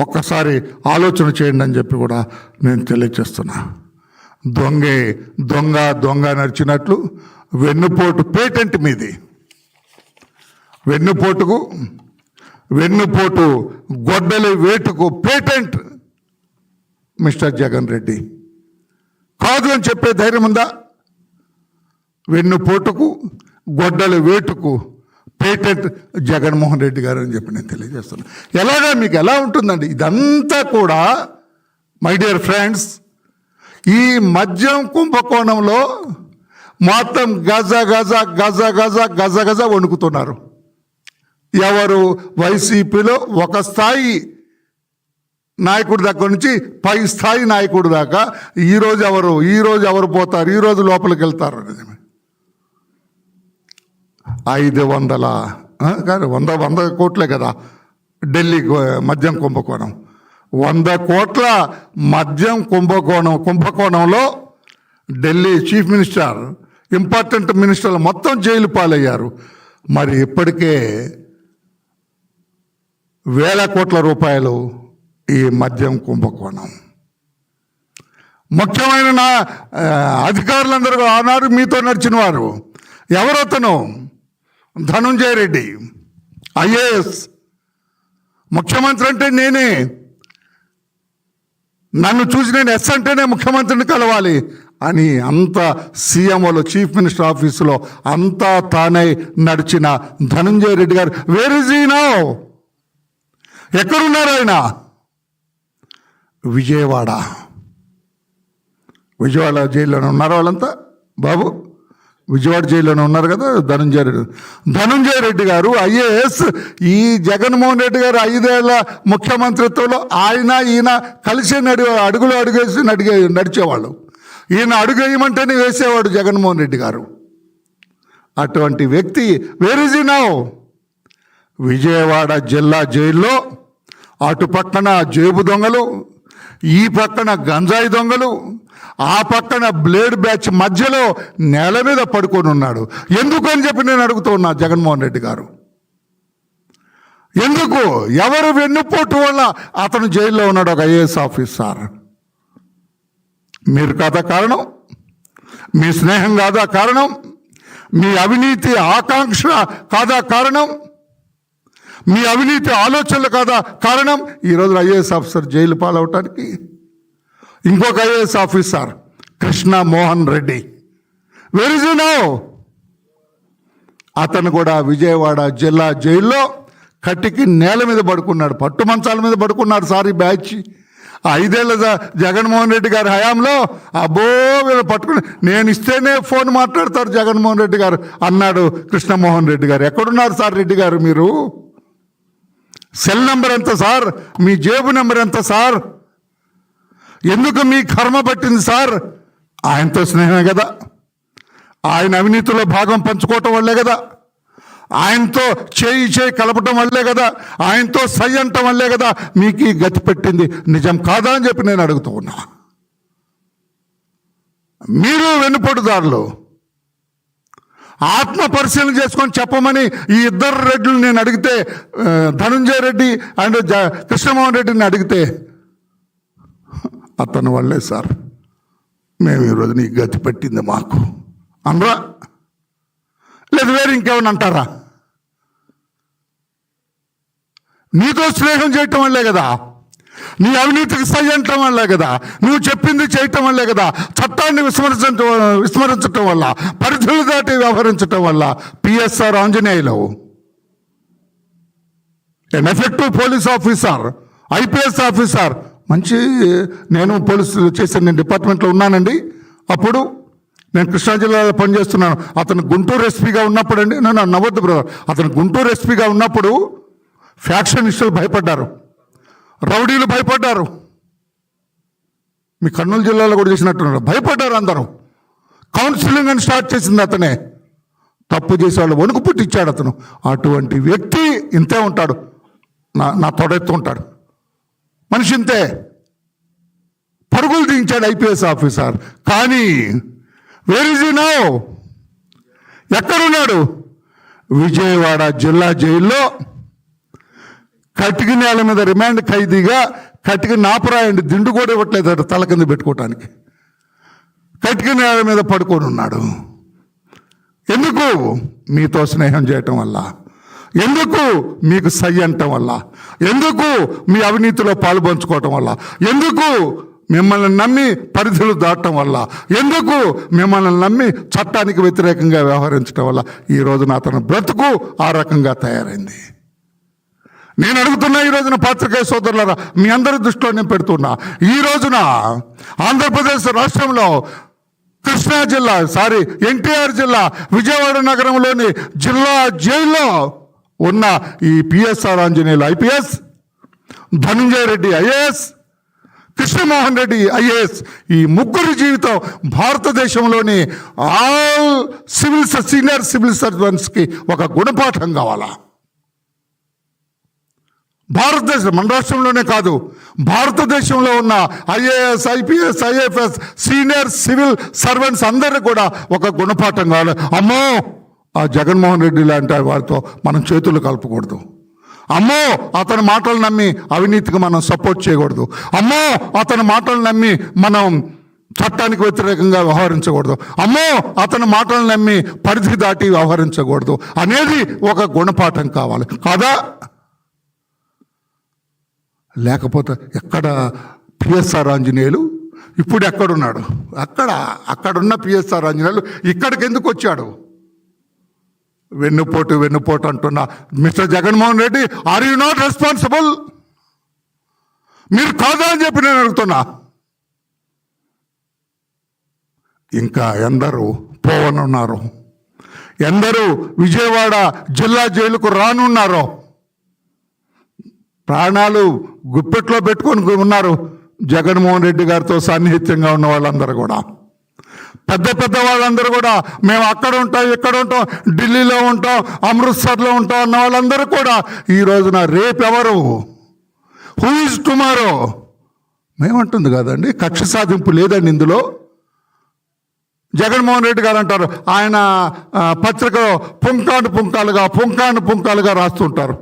ఒక్కసారి ఆలోచన చేయండి అని చెప్పి కూడా నేను తెలియచేస్తున్నా. దొంగ నడిచినట్లు వెన్నుపోటు పేటెంట్ మీది. వెన్నుపోటు గొడ్డలి వేటుకు పేటెంట్ మిస్టర్ జగన్ రెడ్డి. కాదు అని చెప్పే ధైర్యం ఉందా? వెన్నుపోటుకు గొడ్డలి వేటుకు పేటెంట్ జగన్మోహన్ రెడ్డి గారు అని చెప్పి నేను తెలియజేస్తున్నాను. ఎలాగా మీకు ఎలా ఉంటుందండి ఇదంతా కూడా? మై డియర్ ఫ్రెండ్స్, ఈ మద్యం కుంభకోణంలో మొత్తం గజ వణుకుతున్నారు. ఎవరు? వైసీపీలో ఒక స్థాయి నాయకుడి దగ్గర నుంచి పై స్థాయి నాయకుడి దాకా ఈరోజు ఎవరు పోతారు, ఈరోజు లోపలికి వెళ్తారు. 500 కానీ 100 కోట్లే కదా ఢిల్లీ మద్యం కుంభకోణం. 100 కోట్ల మద్యం కుంభకోణంలో ఢిల్లీ చీఫ్ మినిస్టర్, ఇంపార్టెంట్ మినిస్టర్లు మొత్తం జైలు పాలయ్యారు. మరి ఇప్పటికే వేల కోట్ల రూపాయలు ఈ మద్యం కుంభకోణం. ముఖ్యమైన అధికారులందరూ ఆనాడు మీతో నడిచిన వారు ఎవరతను? ధనుంజయ రెడ్డి ఐఏఎస్. ముఖ్యమంత్రి అంటే నేనే, నన్ను చూసి నేను ఎస్ అంటేనే ముఖ్యమంత్రిని కలవాలి అని అంత సీఎంఓలో చీఫ్ మినిస్టర్ ఆఫీసులో అంతా తానే నడిచిన ధనుంజయ రెడ్డి గారు వేర్ ఇస్ హీ నౌ? ఎక్కడున్నారు ఆయన? విజయవాడ జైల్లోనే ఉన్నారు వాళ్ళంతా. బాబు, విజయవాడ జైల్లోనే ఉన్నారు కదా ధనుంజయ రెడ్డి గారు ఐఏఎస్. ఈ జగన్మోహన్ రెడ్డి గారు 5 ఏళ్ల ముఖ్యమంత్రిత్వంలో ఈయన కలిసి అడుగేసి నడిచేవాళ్ళు. ఈయన అడుగు వేయమంటేనే వేసేవాడు జగన్మోహన్ రెడ్డి గారు. అటువంటి వ్యక్తి wear is he now? Vijayawada జిల్లా జైల్లో అటు పక్కన జేబు దొంగలు, ఈ పక్కన గంజాయి దొంగలు, ఆ పక్కన బ్లేడ్ బ్యాచ్ మధ్యలో నేల మీద పడుకొని ఉన్నాడు. ఎందుకు అని చెప్పి నేను అడుగుతూ ఉన్నా జగన్మోహన్ రెడ్డి గారు. ఎందుకు? ఎవరు వెన్నుపోటు వల్ల అతను జైల్లో ఉన్నాడు? ఒక ఐఏఎస్ ఆఫీసర్. మీరు కాదా కారణం? మీ స్నేహం కాదా కారణం? మీ అవినీతి ఆకాంక్ష కాదా కారణం? మీ అవినీతి ఆలోచనలు కాదా కారణం? ఈరోజు ఐఏఎస్ ఆఫీసర్ జైలు పాలవటానికి. ఇంకొక IAS officer Krishna Mohan Reddy where is he now? అతను కూడా విజయవాడ జిల్లా జైల్లో కట్టికి నేల మీద పడుకున్నాడు, పట్టు మంచాల మీద పడుకున్నాడు. సారీ బ్యాచ్ 5 ఏళ్ల జగన్మోహన్ రెడ్డి గారి హయాంలో వీళ్ళు పట్టుకుని నేను ఇస్తేనే ఫోన్ మాట్లాడతారు జగన్మోహన్ రెడ్డి గారు అన్నాడు కృష్ణమోహన్ రెడ్డి గారు. ఎక్కడున్నారు సార్ రెడ్డి గారు మీరు? సెల్ నెంబర్ ఎంత సార్? మీ జేబు నెంబర్ ఎంత సార్? ఎందుకు మీ కర్మ పట్టింది సార్? ఆయనతో స్నేహమే కదా, ఆయన అవినీతిలో భాగం పంచుకోవటం వల్లే కదా, ఆయనతో చేయి కలపటం వల్లే కదా, ఆయనతో సై అంటం వల్లే కదా మీకు ఈ గతి పెట్టింది. నిజం కాదా అని చెప్పి నేను అడుగుతూ ఉన్నా. మీరు వెన్నుపోటుదారులు ఆత్మ పరిశీలన చేసుకొని చెప్పమని ఈ 2 రెడ్లు నేను అడిగితే, ధనుంజయ రెడ్డి అండ్ కృష్ణమోహన్ రెడ్డిని అడిగితే, అతని వల్లే సార్ మేము ఈరోజు నీ గతి పెట్టింది మాకు అనరా? లేదు వేరే ఇంకేమన్నా అంటారా? నీతో స్నేహం చేయటం వల్లే కదా, నీ అవినీతికి సై అంటం వల్లే కదా, నువ్వు చెప్పింది చేయటం వల్లే కదా, చట్టాన్ని విస్మరించటం వల్ల, పరిధులు దాటి వ్యవహరించటం వల్ల PSR Anjaneyulu an effective police officer, IPS officer. నేను పోలీసు చేశాను, నేను డిపార్ట్మెంట్లో ఉన్నానండి. అప్పుడు నేను కృష్ణా జిల్లాలో పనిచేస్తున్నాను. అతను గుంటూరు ఎస్పీగా ఉన్నప్పుడు అండి, నేను నవ్వద్దు బ్రదర్, అతను గుంటూరు ఎస్పీగా ఉన్నప్పుడు ఫ్యాక్షనిస్టులు భయపడ్డారు, రౌడీలు భయపడ్డారు. మీ కర్నూలు జిల్లాలో కూడా చేసినట్టున్నారు, భయపడ్డారు అందరూ. కౌన్సిలింగ్ అని స్టార్ట్ చేసింది అతనే. తప్పు చేసే వాళ్ళు వణుకు పుట్టించాడు అతను. అటువంటి వ్యక్తి ఇంతే ఉంటాడు, నా తొడెత్తు ఉంటాడు. మనిషి ఇంతే, పరుగులు దించాడు ఐపీఎస్ ఆఫీసర్. కానీ వేర్ ఇస్ హీ నౌ? ఎక్కడున్నాడు? విజయవాడ జిల్లా జైల్లో కటిక నేల మీద రిమాండ్ ఖైదీగా కటిక నాపరాయండి దిండు కూడా ఇవ్వట్లేదు తల కింద పెట్టుకోవటానికి. కటిక నేల మీద పడుకొని ఉన్నాడు. ఎందుకు? మీతో స్నేహం చేయటం వల్ల, ఎందుకు మీకు సై అనటం వల్ల, ఎందుకు మీ అవినీతిలో పాలు పంచుకోవటం వల్ల, ఎందుకు మిమ్మల్ని నమ్మి పరిధులు దాటం వల్ల, ఎందుకు మిమ్మల్ని నమ్మి చట్టానికి వ్యతిరేకంగా వ్యవహరించడం వల్ల ఈ రోజున అతని బ్రతుకు ఆ రకంగా తయారైంది. నేను అడుగుతున్నా ఈ రోజున పాత్రికేయ సోదరులారా, మీ అందరి దృష్టిలో నేను పెడుతున్నా. ఈ రోజున ఆంధ్రప్రదేశ్ రాష్ట్రంలో కృష్ణా జిల్లా ఎన్టీఆర్ జిల్లా విజయవాడ నగరంలోని జిల్లా జైల్లో ఉన్న ఈ PSR Anjaneyulu IPS, Dhanunjaya Reddy IAS, Krishnamohan Reddy IAS, ఈ ముగ్గురి జీవితం భారతదేశంలోని ఆల్ సీనియర్ సివిల్ సర్వెంట్స్కి ఒక గుణపాఠం కావాలా? భారతదేశం, మన రాష్ట్రంలోనే కాదు, భారతదేశంలో ఉన్న IAS, IPS, IFS, senior civil servants అందరికీ కూడా ఒక గుణపాఠం కావాలి. అమ్మో, ఆ జగన్మోహన్ రెడ్డి లాంటి వారితో మనం చేతులు కలపకూడదు. అమ్మో, అతని మాటలు నమ్మి అవినీతికి మనం సపోర్ట్ చేయకూడదు. అమ్మో, అతని మాటలు నమ్మి మనం చట్టానికి వ్యతిరేకంగా వ్యవహరించకూడదు. అమ్మో, అతని మాటలు నమ్మి పరిధి దాటి వ్యవహరించకూడదు అనేది ఒక గుణపాఠం కావాలి కాదా? లేకపోతే ఎక్కడ పిఎస్ఆర్ ఆంజనేయులు ఇప్పుడు ఎక్కడున్నాడు? అక్కడున్న పిఎస్ఆర్ ఆంజనేయులు ఇక్కడికి ఎందుకు వచ్చాడు? వెన్నుపోటు అంటున్నా mister Jaganmohan Reddy, are you not responsible? మీరు కాదా అని చెప్పి నేను అడుగుతున్నా. ఇంకా ఎందరూ పోవనున్నారు, ఎందరూ విజయవాడ జిల్లా జైలుకు రానున్నారో, ప్రాణాలు గుప్పెట్లో పెట్టుకొని ఉన్నారు జగన్మోహన్ రెడ్డి గారితో సన్నిహితంగా ఉన్న వాళ్ళందరూ కూడా. పెద్ద వాళ్ళందరూ కూడా మేము అక్కడ ఉంటాం, ఇక్కడ ఉంటాం, ఢిల్లీలో ఉంటాం, అమృత్సర్లో ఉంటాం అన్న వాళ్ళందరూ కూడా ఈ రోజున రేపెవరు, హూ ఇస్ టుమారో మేమంటుంది కదండి. కక్ష సాధింపు లేదండి ఇందులో. జగన్మోహన్ రెడ్డి గారు అంటారు, ఆయన పత్రికలో పుంకాను పుంకాలుగా రాస్తుంటారు.